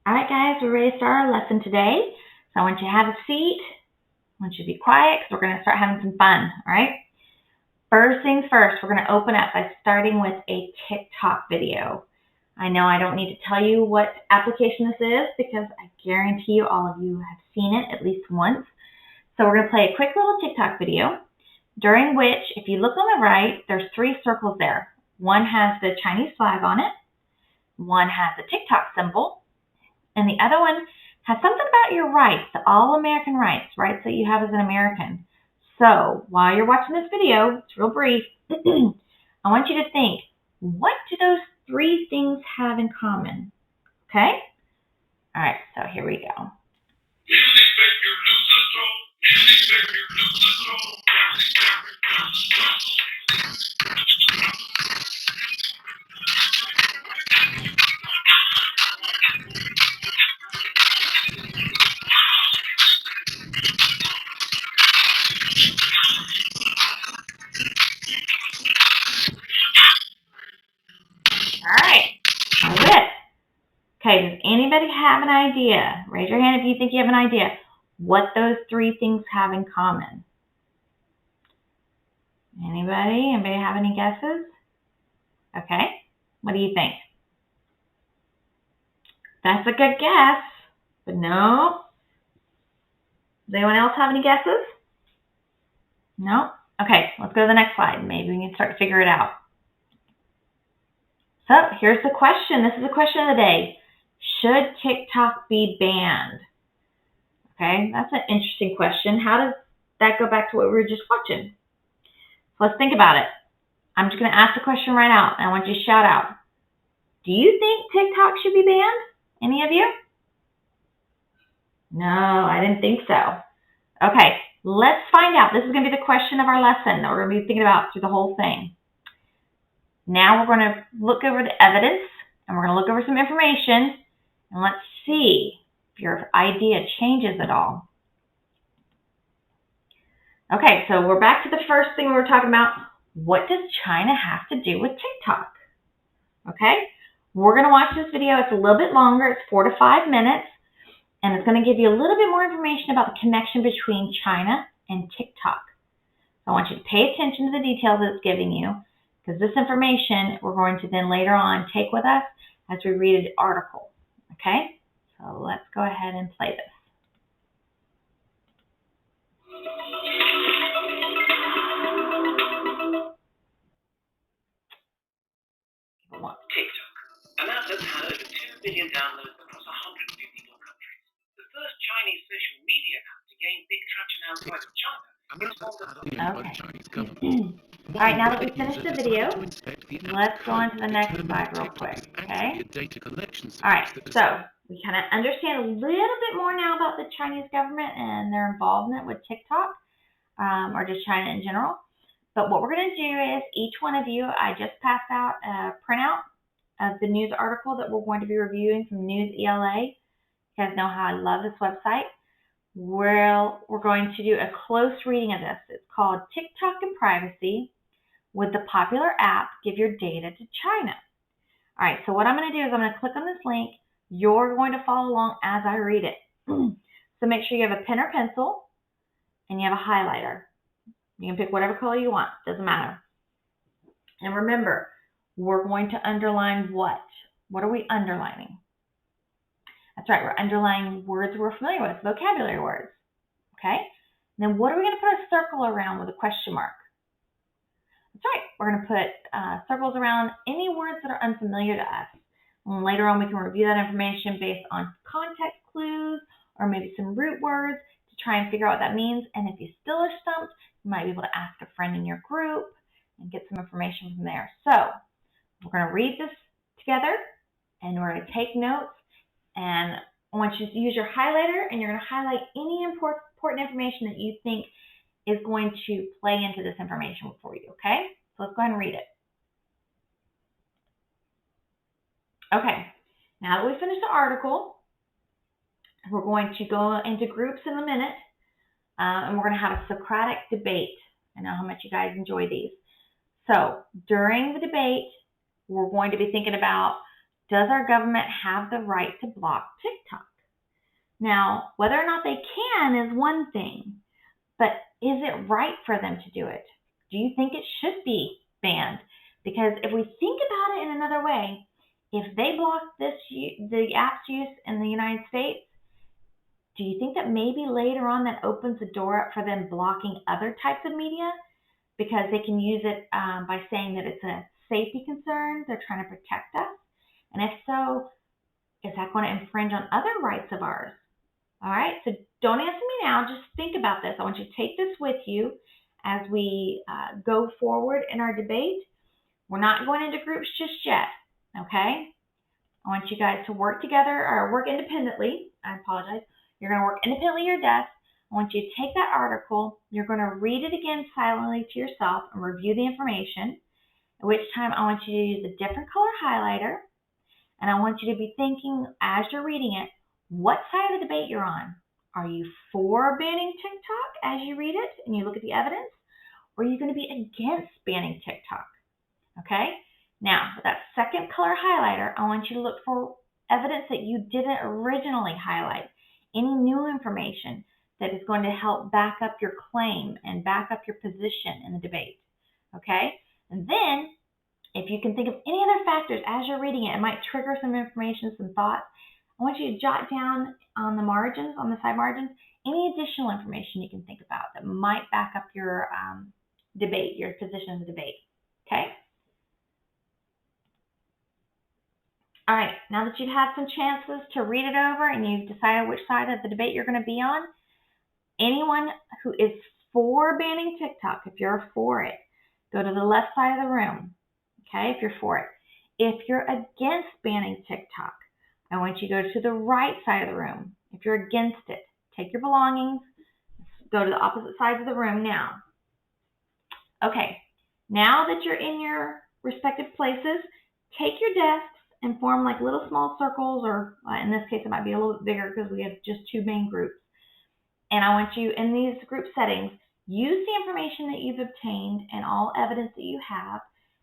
All right, guys, we're ready to start our lesson today. So I want you to have a seat. I want you to be quiet because we're going to start having some fun, all right? First things first, we're going to open up by starting with a TikTok video. I know I don't need to tell you what application this is because I guarantee you all of you have seen it at least once. So we're going to play a quick little TikTok video during which, if you look on the right, there's 3 circles there. One has the Chinese flag on it, one has the TikTok symbol, and the other one has something about your rights, the all-American rights that you have as an American. So while you're watching this video, it's real brief, I want you to think, what do those 3 things have in common? Okay? All right, so here we go. All right, that was it. Okay, does anybody have an idea? Raise your hand if you think you have an idea what those 3 things have in common. Anybody? Anybody have any guesses? Okay, what do you think? That's a good guess, but no. Does anyone else have any guesses? No? Okay, let's go to the next slide. Maybe we can start to figure it out. So here's the question. This is the question of the day. Should TikTok be banned? Okay, that's an interesting question. How does that go back to what we were just watching? So let's think about it. I'm just going to ask the question right out, and I want you to shout out. Do you think TikTok should be banned? Any of you? No, I didn't think so. Okay, let's find out. This is going to be the question of our lesson that we're going to be thinking about through the whole thing. Now we're going to look over the evidence, and we're going to look over some information, and let's see if your idea changes at all. Okay, so we're back to the first thing we were talking about. What does China have to do with TikTok? Okay, we're going to watch this video. It's a little bit longer. It's 4 to 5 minutes, and it's going to give you a little bit more information about the connection between China and TikTok. So I want you to pay attention to the details that it's giving you, because this information we're going to then later on take with us as we read the article. Okay, so let's go ahead and play this. TikTok. An app that's had over 2 billion downloads across 154 countries. The first Chinese social media app to gain big traction outside of China. All right, now that we've finished the video, let's go on to the next slide real quick, okay? All right, so we kind of understand a little bit more now about the Chinese government and their involvement with TikTok, or just China in general. But what we're going to do is each one of you, I just passed out a printout of the news article that we're going to be reviewing from News ELA. You guys know how I love this website. We're going to do a close reading of this. It's called TikTok and Privacy. Would the popular app give your data to China? All right, so what I'm going to do is I'm going to click on this link. You're going to follow along as I read it. So make sure you have a pen or pencil and you have a highlighter. You can pick whatever color you want. Doesn't matter. And remember, we're going to underline what? What are we underlining? That's right, we're underlining words we're familiar with, vocabulary words. Okay? And then what are we going to put a circle around with a question mark? That's right, we're going to put circles around any words that are unfamiliar to us. And later on, we can review that information based on context clues or maybe some root words to try and figure out what that means. And if you still are stumped, you might be able to ask a friend in your group and get some information from there. So we're going to read this together, and we're going to take notes. And I want you to use your highlighter, and you're going to highlight any important information that you think is going to play into this information for you, okay? So let's go ahead and read it. Okay, now that we've finished the article, we're going to go into groups in a minute, and we're going to have a Socratic debate. I know how much you guys enjoy these. So during the debate, we're going to be thinking about Does our government have the right to block TikTok? Now, whether or not they can is one thing, but is it right for them to do it? Do you think it should be banned? Because if we think about it in another way, if they block the app's use in the United States, do you think that maybe later on that opens the door up for them blocking other types of media? Because they can use it by saying that it's a safety concern, they're trying to protect us. And if so, is that going to infringe on other rights of ours? All right, so don't answer me now. Just think about this. I want you to take this with you as we go forward in our debate. We're not going into groups just yet, okay? I want you guys to work together or work independently. I apologize. You're going to work independently at your desk. I want you to take that article. You're going to read it again silently to yourself and review the information, at which time I want you to use a different color highlighter, and I want you to be thinking as you're reading it, what side of the debate you're on. Are you for banning TikTok as you read it and you look at the evidence? Or are you going to be against banning TikTok? Okay? Now, with that second color highlighter, I want you to look for evidence that you didn't originally highlight. Any new information that is going to help back up your claim and back up your position in the debate. Okay? And then, if you can think of any other factors as you're reading it, it might trigger some information, some thoughts. I want you to jot down on the margins, on the side margins, any additional information you can think about that might back up your debate, your position in the debate. Okay? All right, now that you've had some chances to read it over and you've decided which side of the debate you're going to be on, anyone who is for banning TikTok, if you're for it, go to the left side of the room, okay, if you're for it. If you're against banning TikTok, I want you to go to the right side of the room. If you're against it, take your belongings, go to the opposite sides of the room now. Okay, now that you're in your respective places, take your desks and form like little small circles, or in this case it might be a little bit bigger because we have just two main groups. And I want you, in these group settings, use the information that you've obtained and all evidence that you have,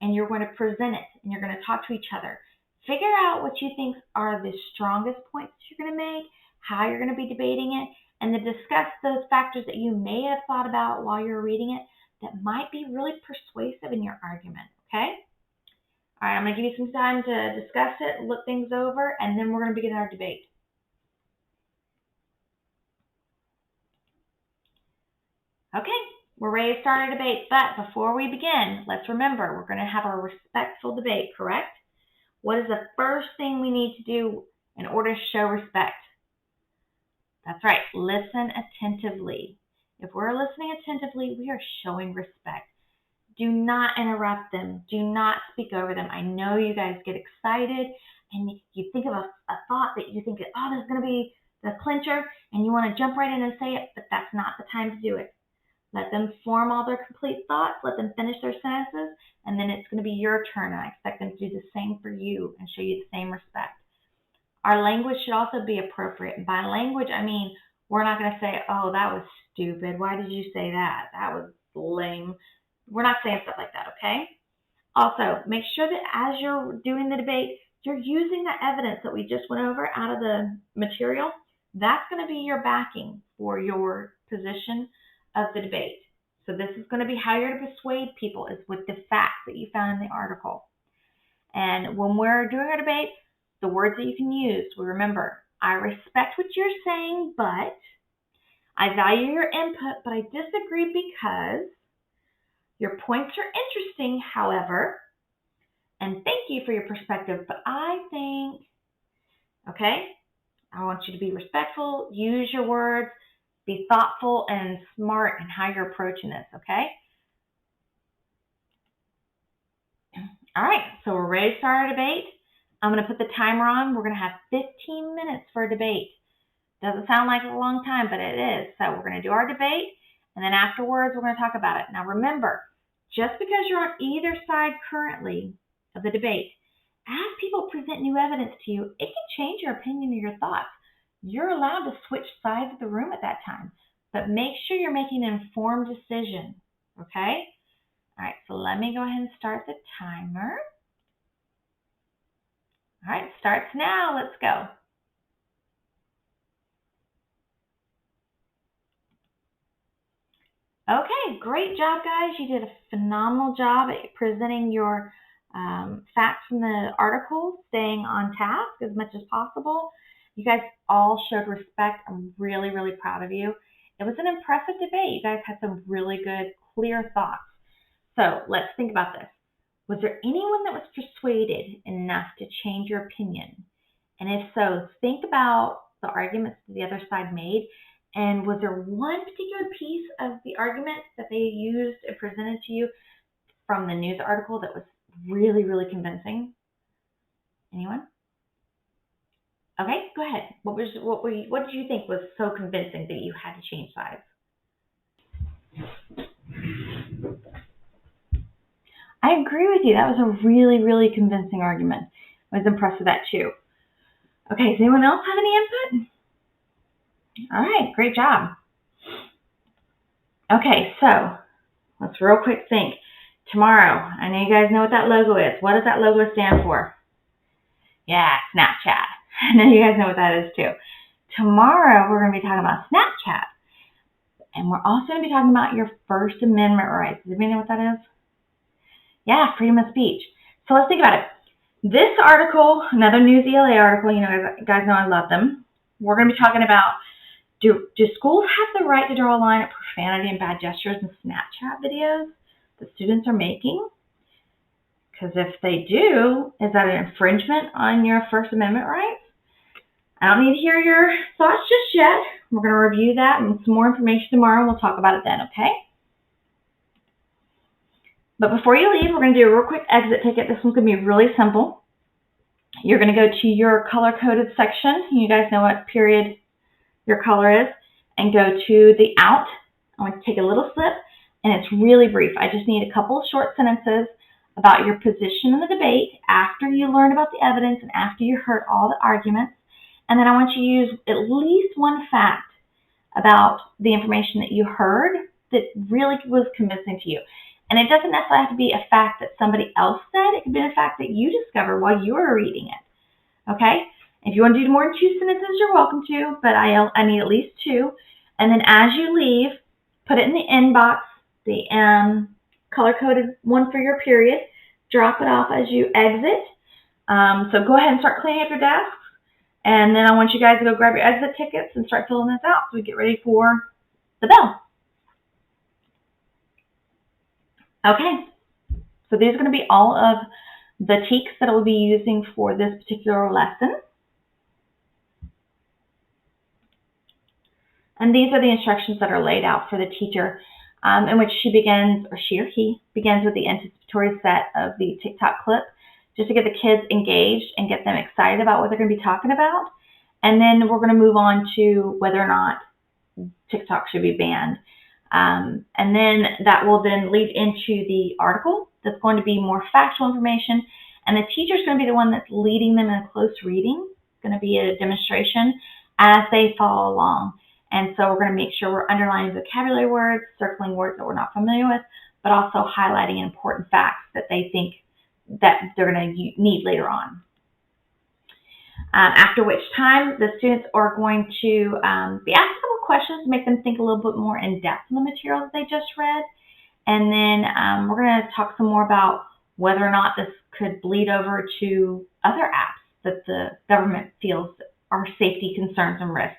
and you're going to present it, and you're going to talk to each other. Figure out what you think are the strongest points you're going to make, how you're going to be debating it, and then discuss those factors that you may have thought about while you're reading it that might be really persuasive in your argument, okay? All right, I'm going to give you some time to discuss it, look things over, and then we're going to begin our debate. Okay, we're ready to start our debate, but before we begin, let's remember, we're going to have a respectful debate, correct? What is the first thing we need to do in order to show respect? That's right, listen attentively. If we're listening attentively, we are showing respect. Do not interrupt them. Do not speak over them. I know you guys get excited and you think of a thought that you think, oh, this is going to be the clincher, and you want to jump right in and say it, but that's not the time to do it. Let them form all their complete thoughts, let them finish their sentences, and then it's going to be your turn. And I expect them to do the same for you and show you the same respect. Our language should also be appropriate. And by language, I mean, we're not going to say, oh, that was stupid. Why did you say that? That was lame. We're not saying stuff like that, okay? Also, make sure that as you're doing the debate, you're using the evidence that we just went over out of the material. That's going to be your backing for your position of the debate. So this is going to be how you're to persuade people, is with the facts that you found in the article. And when we're doing our debate, the words that you can use, we remember, I respect what you're saying, but I value your input, but I disagree because your points are interesting, however, and thank you for your perspective, but I think, okay, I want you to be respectful, use your words, be thoughtful and smart in how you're approaching this, okay? All right, so we're ready to start our debate. I'm going to put the timer on. We're going to have 15 minutes for a debate. Doesn't sound like a long time, but it is. So we're going to do our debate, and then afterwards we're going to talk about it. Now remember, just because you're on either side currently of the debate, as people present new evidence to you, it can change your opinion or your thoughts. You're allowed to switch sides of the room at that time, but make sure you're making an informed decision, okay? All right, so let me go ahead and start the timer. All right, starts now. Let's go. Okay, great job, guys. You did a phenomenal job at presenting your facts from the article, staying on task as much as possible. You guys all showed respect. I'm really, really proud of you. It was an impressive debate. You guys had some really good, clear thoughts. So let's think about this. Was there anyone that was persuaded enough to change your opinion? And if so, think about the arguments that the other side made. And was there one particular piece of the argument that they used and presented to you from the news article that was really, really convincing? Anyone? Okay, go ahead. What did you think was so convincing that you had to change sides? I agree with you. That was a really, really convincing argument. I was impressed with that too. Okay, does anyone else have any input? All right, great job. Okay, so let's real quick think. Tomorrow, I know you guys know what that logo is. What does that logo stand for? Yeah, Snapchat. I know you guys know what that is too. Tomorrow, we're going to be talking about Snapchat. And we're also going to be talking about your First Amendment rights. Does anybody know what that is? Yeah, freedom of speech. So let's think about it. This article, another News ELA article, you guys know I love them. We're going to be talking about, do schools have the right to draw a line at profanity and bad gestures in Snapchat videos that students are making? Because if they do, is that an infringement on your First Amendment rights? I don't need to hear your thoughts just yet. We're going to review that and some more information tomorrow, and we'll talk about it then, okay? But before you leave, we're going to do a real quick exit ticket. This one's going to be really simple. You're going to go to your color-coded section. You guys know what period your color is. And go to the out. I want to take a little slip, and it's really brief. I just need a couple of short sentences about your position in the debate after you learn about the evidence and after you heard all the arguments. And then I want you to use at least one fact about the information that you heard that really was convincing to you. And it doesn't necessarily have to be a fact that somebody else said. It could be a fact that you discovered while you were reading it. Okay? If you want to do more than 2 sentences, you're welcome to, but I need at least 2. And then as you leave, put it in the inbox, the color-coded one for your period. Drop it off as you exit. So go ahead and start cleaning up your desks. And then I want you guys to go grab your exit tickets and start filling this out so we get ready for the bell. Okay, so these are going to be all of the teaks that I will be using for this particular lesson. And these are the instructions that are laid out for the teacher, in which she or he begins with the anticipatory set of the TikTok clip, just to get the kids engaged and get them excited about what they're going to be talking about. And then we're going to move on to whether or not TikTok should be banned. And then that will then lead into the article that's going to be more factual information. And the teacher is going to be the one that's leading them in a close reading. It's going to be a demonstration as they follow along. And so we're going to make sure we're underlining vocabulary words, circling words that we're not familiar with, but also highlighting important facts that they think that they're going to need later on. After which time, the students are going to be asked a couple questions to make them think a little bit more in depth on the material that they just read. And then we're going to talk some more about whether or not this could bleed over to other apps that the government feels are safety concerns and risks.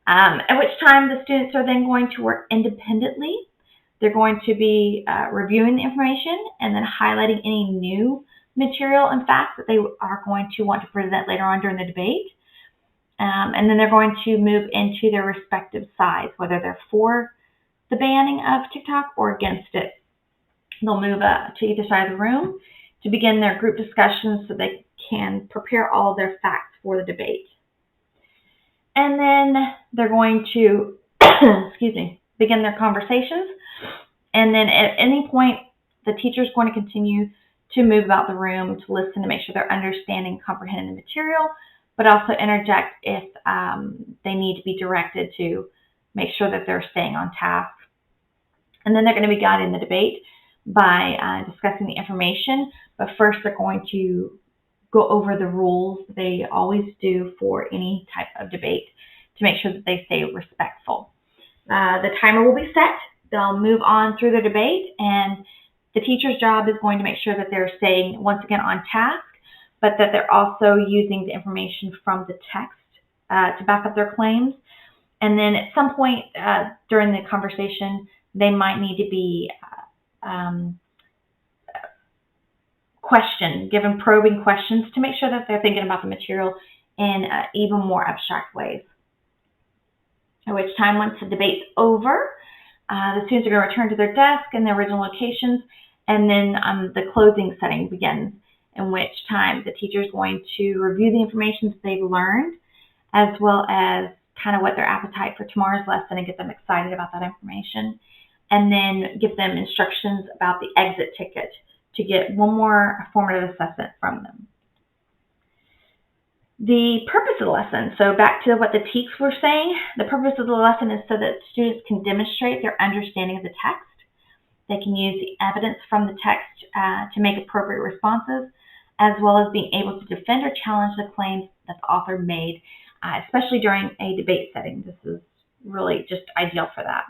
At which time the students are then going to work independently. They're going to be reviewing the information and then highlighting any new material and facts that they are going to want to present later on during the debate. And then they're going to move into their respective sides, whether they're for the banning of TikTok or against it. They'll move to either side of the room to begin their group discussions so they can prepare all their facts for the debate. And then they're going to, begin their conversations. And then at any point, the teacher is going to continue to move about the room to listen to make sure they're understanding, comprehending the material, but also interject if they need to be directed to make sure that they're staying on task. And then they're going to be guiding the debate by discussing the information. But first, they're going to go over the rules that they always do for any type of debate to make sure that they stay respectful. The timer will be set. They'll move on through the debate, and the teacher's job is going to make sure that they're staying, once again, on task, but that they're also using the information from the text to back up their claims. And then at some point during the conversation, they might need to be questioned, given probing questions to make sure that they're thinking about the material in even more abstract ways. At which time, once the debate's over, the students are going to return to their desk in their original locations, and then the closing setting begins, in which time the teacher is going to review the information that they've learned, as well as kind of what their appetite for tomorrow's lesson and get them excited about that information, and then give them instructions about the exit ticket to get one more formative assessment from them. The purpose of the lesson, so back to what the TEKs were saying, the purpose of the lesson is so that students can demonstrate their understanding of the text. They can use the evidence from the text to make appropriate responses, as well as being able to defend or challenge the claims that the author made, especially during a debate setting. This is really just ideal for that.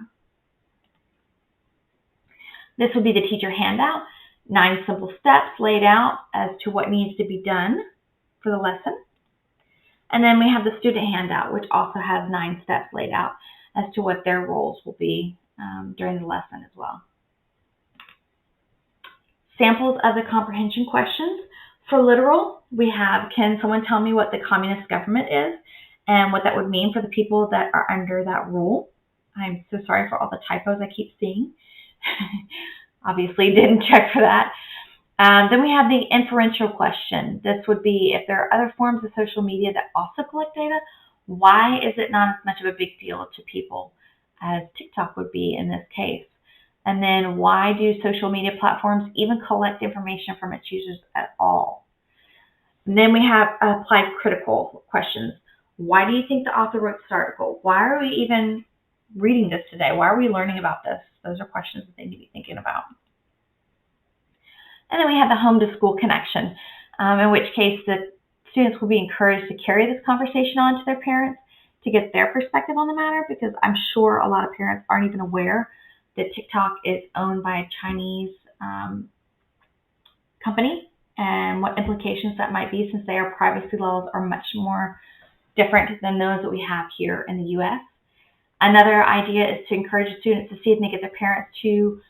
This would be the teacher handout, 9 simple steps laid out as to what needs to be done for the lesson. And then we have the student handout, which also has 9 steps laid out as to what their roles will be during the lesson as well. Samples of the comprehension questions. For literal, we have, can someone tell me what the communist government is and what that would mean for the people that are under that rule? I'm so sorry for all the typos I keep seeing. Obviously didn't check for that. Then we have the inferential question. This would be, if there are other forms of social media that also collect data, why is it not as much of a big deal to people as TikTok would be in this case? And then why do social media platforms even collect information from its users at all? And then we have applied critical questions. Why do you think the author wrote this article? Why are we even reading this today? Why are we learning about this? Those are questions that they need to be thinking about. And then we have the home to school connection, in which case the students will be encouraged to carry this conversation on to their parents to get their perspective on the matter, because I'm sure a lot of parents aren't even aware that TikTok is owned by a Chinese company, and what implications that might be, since their privacy laws are much more different than those that we have here in the U.S. Another idea is to encourage students to see if they get their parents to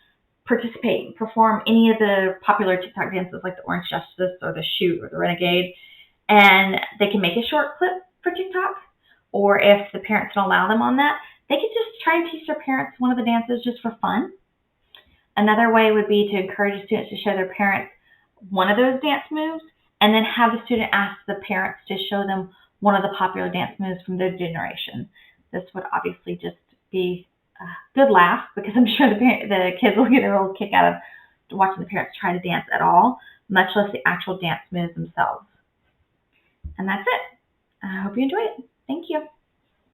participate, perform any of the popular TikTok dances like the Orange Justice or the Shoot or the Renegade, and they can make a short clip for TikTok, or if the parents don't allow them on that, they could just try and teach their parents one of the dances just for fun. Another way would be to encourage the students to show their parents one of those dance moves, and then have the student ask the parents to show them one of the popular dance moves from their generation. This would obviously just be a good laugh, because I'm sure the kids will get a real kick out of watching the parents try to dance at all, much less the actual dance moves themselves. And that's it. I hope you enjoyed it. Thank you.